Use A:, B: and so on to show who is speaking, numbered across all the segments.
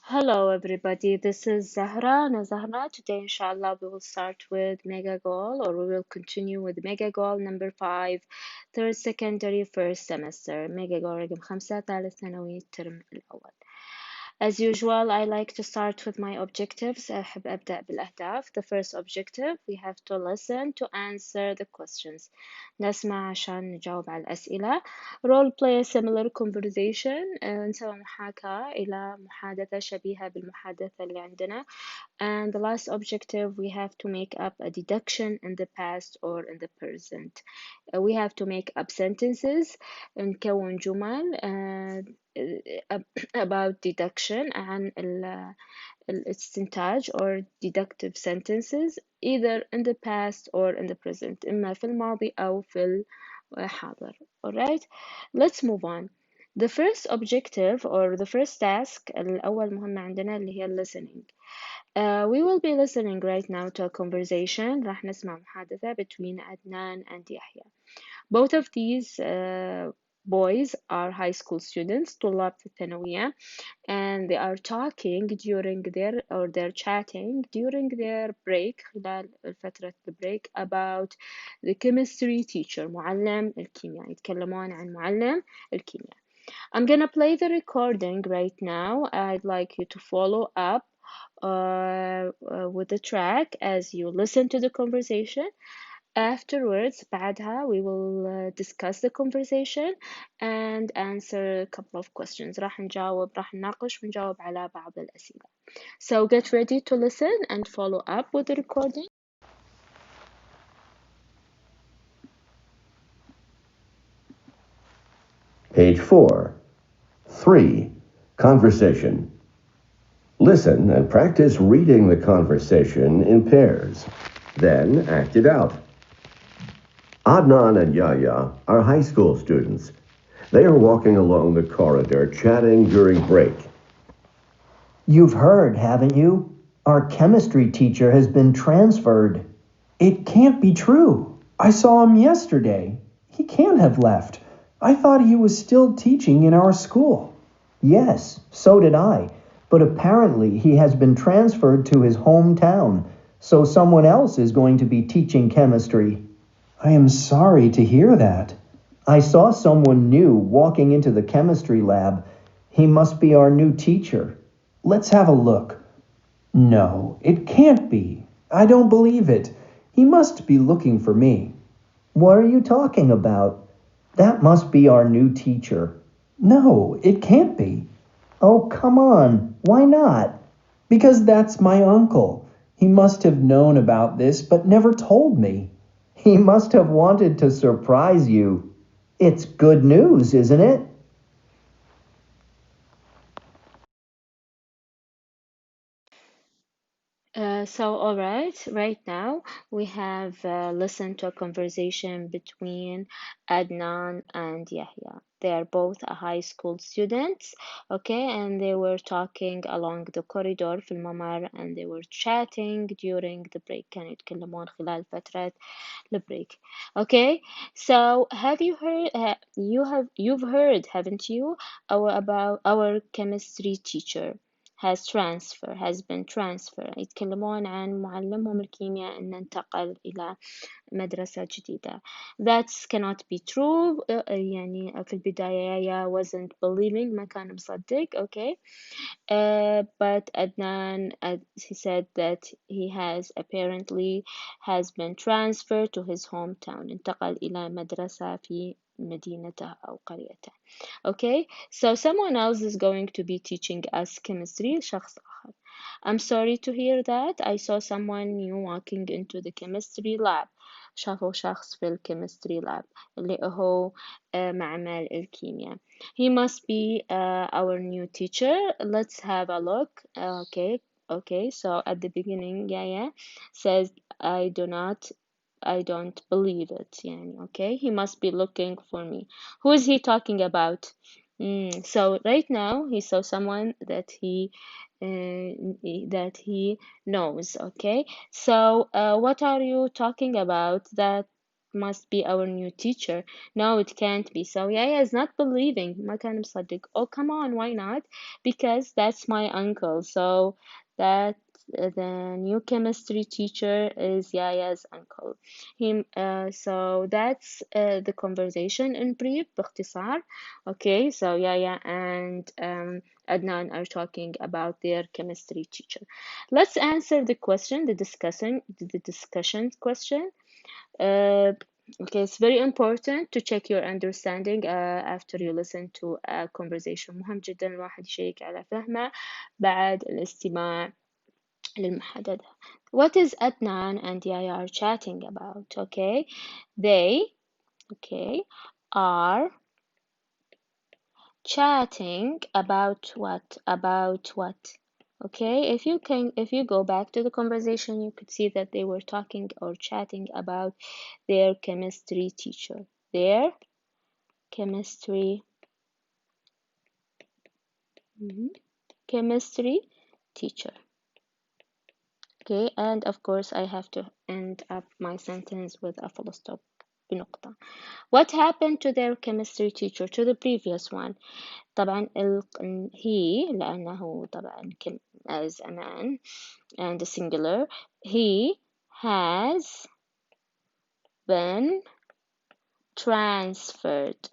A: Hello everybody, this is Zahra. Today, inshallah, we will start with Mega Goal, or we will continue with Mega Goal number 5, third secondary first semester. Mega Goal رقم 5 ثالث ثانوي الترم الأول. As usual, I like to start with my objectives. أحب أبدأ بالأهداف. The first objective, we have to listen to answer the questions. نسمع عشان نجاوب على الأسئلة. Role play a similar conversation. نسوي محاكاة إلى محادثة شبيهة بالمحادثة اللي عندنا. And the last objective, we have to make up a deduction in the past or in the present. We have to make up sentences, نكون جمل about deduction عن الاستنتاج or deductive sentences either in the past or in the present إما في الماضي أو في الحاضر. Alright, let's move on. The first objective or the first task الأول مهمة عندنا اللي هي listening. We will be listening right now to a conversation. راح نسمع محادثة between Adnan and Yahya. Both of these boys are high school students, طلاب في الثانوية, and they are talking during they're chatting during their break خلال فترة break about the chemistry teacher, معلم الكيمياء. يتكلمون عن معلم الكيمياء. I'm gonna play the recording right now. I'd like you to follow up with the track as you listen to the conversation. Afterwards, بعدها, we will discuss the conversation and answer a couple of questions. راح نناقش ونجاوب على بعض الأسئلة. So get ready to listen and follow up with the recording.
B: Page 4. 3. Conversation. Listen and practice reading the conversation in pairs. Then act it out. Adnan and Yahya are high school students. They are walking along the corridor chatting during break.
C: You've heard, haven't you? Our chemistry teacher has been transferred. It can't be true. I saw him yesterday. He can't have left. I thought he was still teaching in our school. Yes, so did I. But apparently he has been transferred to his hometown, so someone else is going to be teaching chemistry. I am sorry to hear that. I saw someone new walking into the chemistry lab. He must be our new teacher. Let's have a look. No, it can't be. I don't believe it. He must be looking for me. What are you talking about? That must be our new teacher. No, it can't be. Oh, come on. Why not? Because that's my uncle. He must have known about this but never told me. He must have wanted to surprise you. It's good news, isn't it?
A: All right now we have listened to a conversation between Adnan and Yahya. They are both a high school students, okay, and they were talking along the corridor في الممر, and they were chatting during the break. كانوا يتكلمون خلال فترة البريك. Okay, so have you heard? You've heard, haven't you, about our chemistry teacher has been transferred. يتكلمون عن معلمهم الكيمياء إنه انتقل إلى مدرسة جديدة. That cannot be true. يعني في البداية يا wasn't believing, ما كان مصدق. Okay, but Adnan, he said that he has apparently has been transferred to his hometown. انتقل إلى مدرسة في مدينته أو قريته. Okay, so someone else is going to be teaching us chemistry. شخص آخر. I'm sorry to hear that. I saw someone new walking into the chemistry lab. شافوا شخص في الكيمستري lab اللي هو معمل الكيمياء. He must be our new teacher. Let's have a look. Okay, so at the beginning, Yaya says, I don't believe it. يعني, okay, he must be looking for me. Who is he talking about? So right now he saw someone that he knows. Okay, so what are you talking about? That must be our new teacher. No, it can't be. So Yahya is not believing. ما كان مصدق. Oh, come on, why not? Because that's my uncle. So that the new chemistry teacher is Yahya's uncle. So that's the conversation in brief, باختصار. Okay, so Yahya and Adnan are talking about their chemistry teacher. Let's answer the question, the discussion question. Okay, it's very important to check your understanding after you listen to a conversation. مهم جدا الواحد يشيك على فهمه بعد الاستماع للمحادثة. What is Adnan and Yaya are chatting about? Okay, they are chatting about what? About what? Okay, if you go back to the conversation, you could see that they were talking or chatting about their chemistry teacher. Their chemistry chemistry teacher. Okay, and of course I have to end up my sentence with a full stop. بنقطة. What happened to their chemistry teacher, to the previous one? طبعا he لأنه طبعا as a man and a singular, he has been transferred.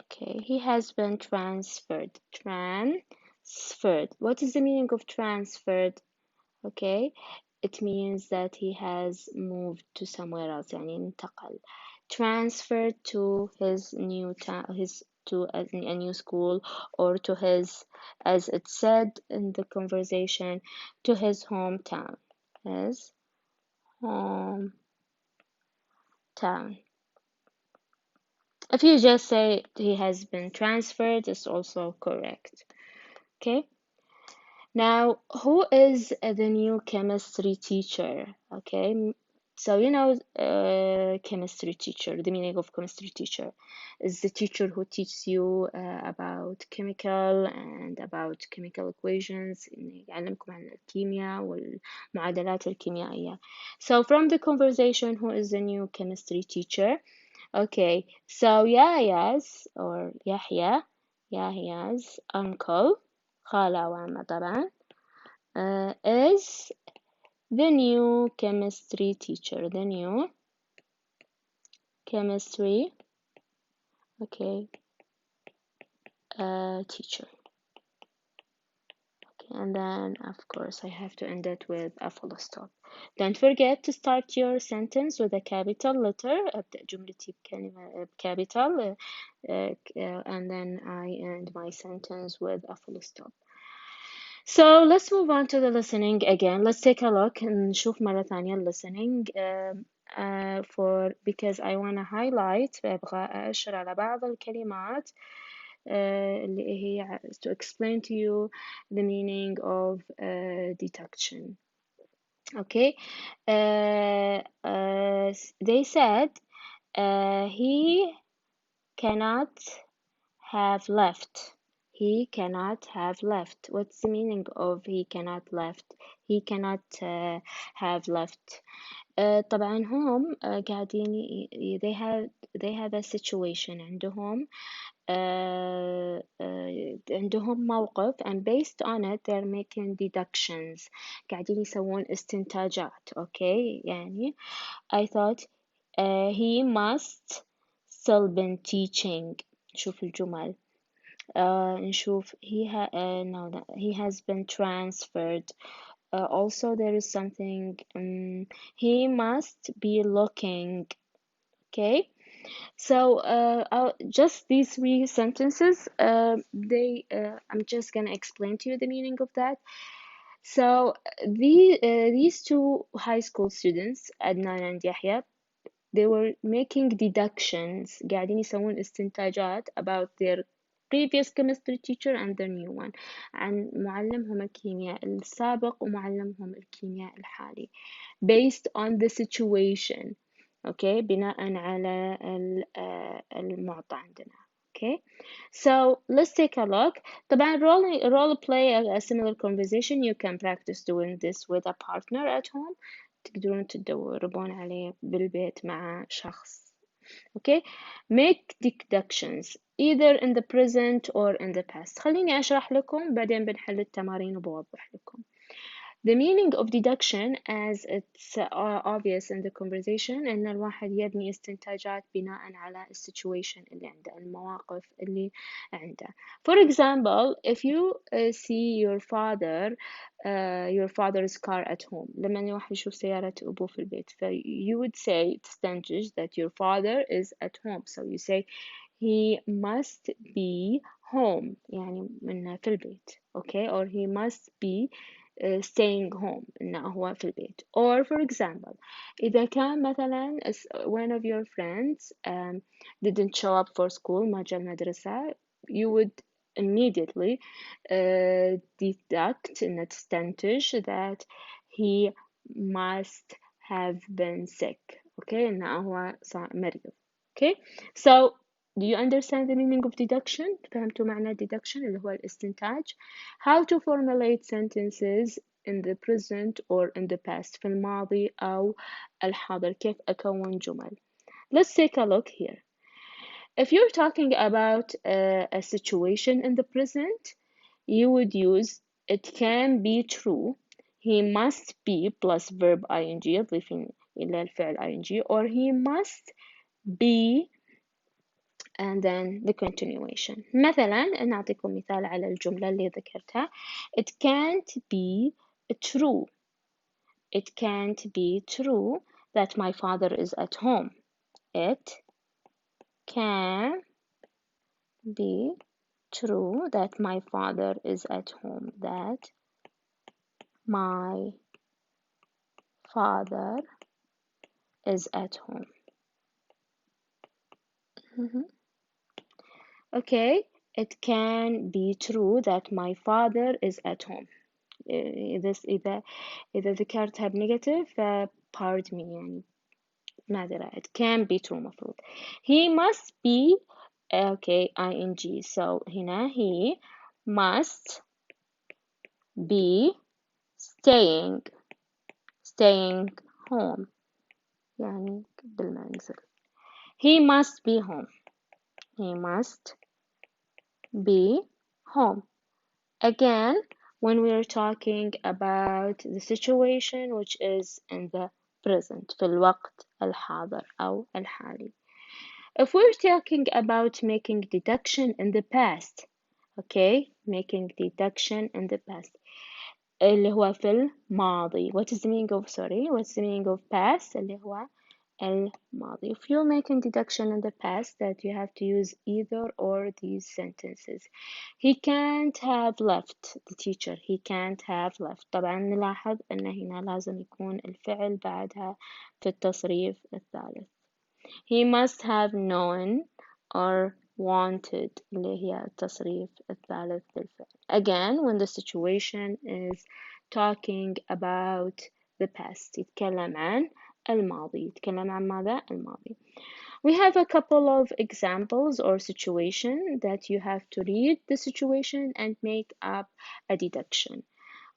A: Okay, he has been transferred. What is the meaning of transferred? Okay, it means that he has moved to somewhere else. يعني انتقل. Transferred to his new town, to a new school, or to his, as it said in the conversation, to his hometown. His hometown. If you just say he has been transferred, it's also correct. Okay. Now, who is the new chemistry teacher? Okay, so you know, chemistry teacher, the meaning of chemistry teacher is the teacher who teaches you about chemical and about chemical equations. يعلمكم عن الكيمياء والمعادلات الكيميائية. So from the conversation, who is the new chemistry teacher? Okay, so Yahya's or Yahya's uncle, خالة وعمة طبعا, is the new chemistry teacher. The new chemistry, teacher. Okay, and then of course I have to end it with a full stop. Don't forget to start your sentence with a capital letter. أبدأ جملتي بكلمة capital, and then I end my sentence with a full stop. So let's move on to the listening again. Let's take a look and نشوف مرة ثانية listening because I want to highlight, أبغى أشر على بعض الكلمات اللي هي to explain to you the meaning of deduction. Okay, they said he cannot have left. He cannot have left. What's the meaning of he cannot left? He cannot have left. طبعا هم قاعدين they have a situation عندهم عندهم موقف, and based on it they're making deductions. قاعدين يسوون استنتاجات. Okay, يعني I thought he must still been teaching. شوف الجمل. نشوف he has been transferred. Also there is something, he must be looking. Okay, so just these three sentences, I'm just gonna explain to you the meaning of that. So these two high school students, Adnan and Yahya, they were making deductions, قاعدين يسوون استنتاجات about their previous chemistry teacher and the new one, عن معلمهم الكيمياء السابق ومعلمهم الكيمياء الحالي, based on the situation. Okay, بناء على المعطى عندنا. okay. So let's take a look. طبعا role play a similar conversation. You can practice doing this with a partner at home. تقدرون تدربون عليه بالبيت مع شخص. Okay, make deductions either in the present or in the past. خليني أشرح لكم بعدين بنحل التمارين وبوضح لكم. The meaning of deduction, as it's obvious in the conversation, إن الواحد يبني استنتاجات بناء على السيتويشن اللي عنده، المواقف اللي عنده. For example, if you see your father's car at home، لما الواحد يشوف سيارة أبوه في البيت، you would say تستنتج that your father is at home. So you say he must be home، يعني إنه في البيت. Okay, or he must be staying home، إنه هو في البيت. Or for example, إذا كان مثلا one of your friends didn't show up for school، ما جاء المدرسة، you would immediately deduct إنه تستنتج that he must have been sick. Okay, إنه هو مريض. Okay, so do you understand the meaning of deduction؟ فهمتوا معنى deduction اللي هو الاستنتاج؟ How to formulate sentences in the present or in the past، في الماضي أو الحاضر، كيف أكون جمل. Let's take a look here. If you're talking about a situation in the present, you would use it can be true, he must be plus verb ing يضيف إلى الفعل ing، or he must be and then the continuation. مثلا نعطيكم مثال على الجملة اللي ذكرتها. It can't be true. It can't be true that my father is at home. It can be true that my father is at home. That my father is at home. Okay, it can be true that my father is at home. إذا ذكرتها بنيجاتيف pardon me، يعني نادرة. It can be true مفروض. He must be okay ing. So هنا he must be staying home، يعني بالمنزل. He must be home. He must be home. Again, when we are talking about the situation which is in the present، في الوقت الحاضر أو الحالي. If we're talking about making deduction in the past, okay, making deduction in the past اللي هو في الماضي. What is the meaning of what's the meaning of past؟ اللي هو الماضي. If you're making deduction in the past, that you have to use either or these sentences. He can't have left the teacher. He can't have left. طبعا نلاحظ أن هنا لازم يكون الفعل بعدها في التصريف الثالث. He must have known or wanted اللي هي التصريف الثالث للفعل. Again, when the situation is talking about the past، يتكلم عن الماضي. يتكلم عن ماذا؟ الماضي. We have a couple of examples or situation that you have to read the situation and make up a deduction.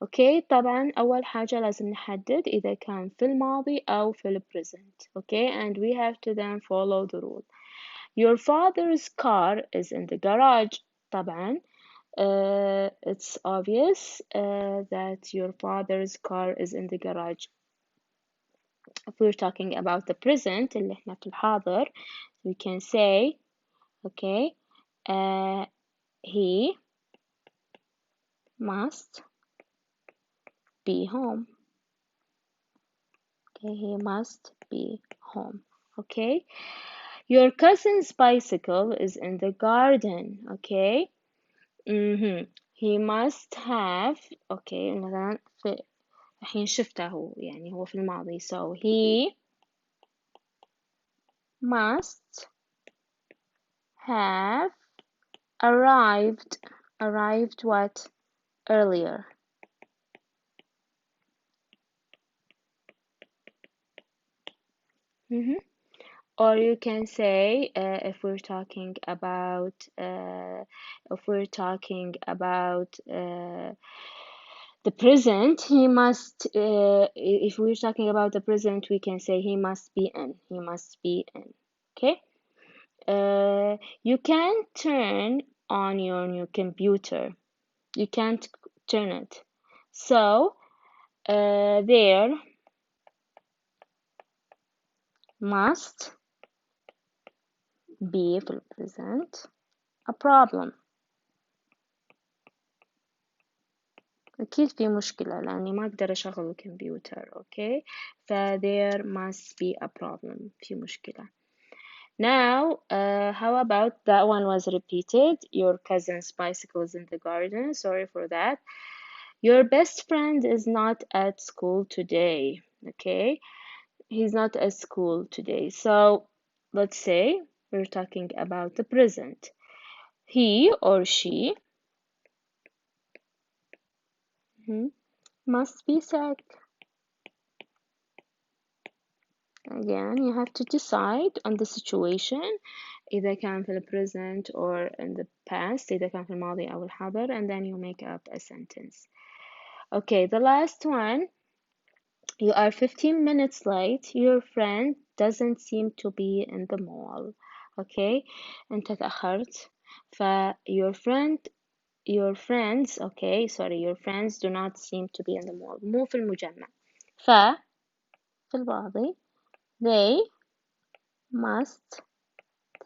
A: Okay, طبعا أول حاجة لازم نحدد إذا كان في الماضي أو في ال present. Okay, and we have to then follow the rule. Your father's car is in the garage. طبعا it's obvious that your father's car is in the garage. If we're talking about the present اللي احنا في الحاضر, we can say okay he must be home. Okay, he must be home. Okay, your cousin's bicycle is in the garden. Okay, he must have. Okay, مثلا الحين شفته هو، يعني هو في الماضي. So he must have arrived. Arrived what? Earlier. Or you can say if we're talking about the present, he must. If we're talking about the present, we can say he must be in. He must be in. Okay. You can turn on your new computer. You can't turn it. So there must be في البريزنت a problem. أكيد في مشكلة لأني ما أقدر أشغل الكمبيوتر. أوكي ف there must be a problem. في مشكلة. Now how about that one was repeated. Your cousin's bicycle is in the garden. Sorry for that. Your best friend is not at school today. Okay, he's not at school today. So let's say we're talking about the present. He or she must be sick. Again, you have to decide on the situation. إذا كان في the present or in the past. إذا كان في الماضي أو الحاضر. And then you make up a sentence. Okay, the last one. You are 15 minutes late. Your friend doesn't seem to be in the mall. Okay, أنت تأخرت. your friends, okay, sorry, your friends do not seem to be in the mall. مو في المجمع. في الماضي they must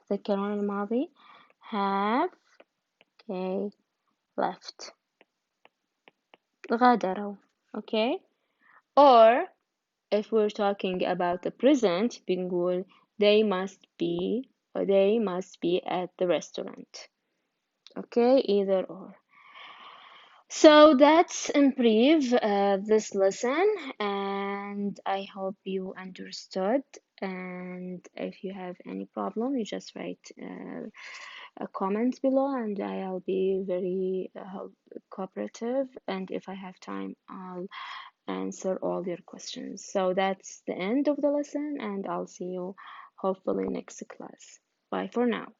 A: تذكرون الماضي have okay left غادروا. okay, or if we're talking about the present بنقول they must be at the restaurant. okay, either or. So that's in brief this lesson, and I hope you understood. And if you have any problem, you just write a comment below, and I'll be very cooperative. And if I have time, I'll answer all your questions. So that's the end of the lesson, and I'll see you hopefully next class. Bye for now.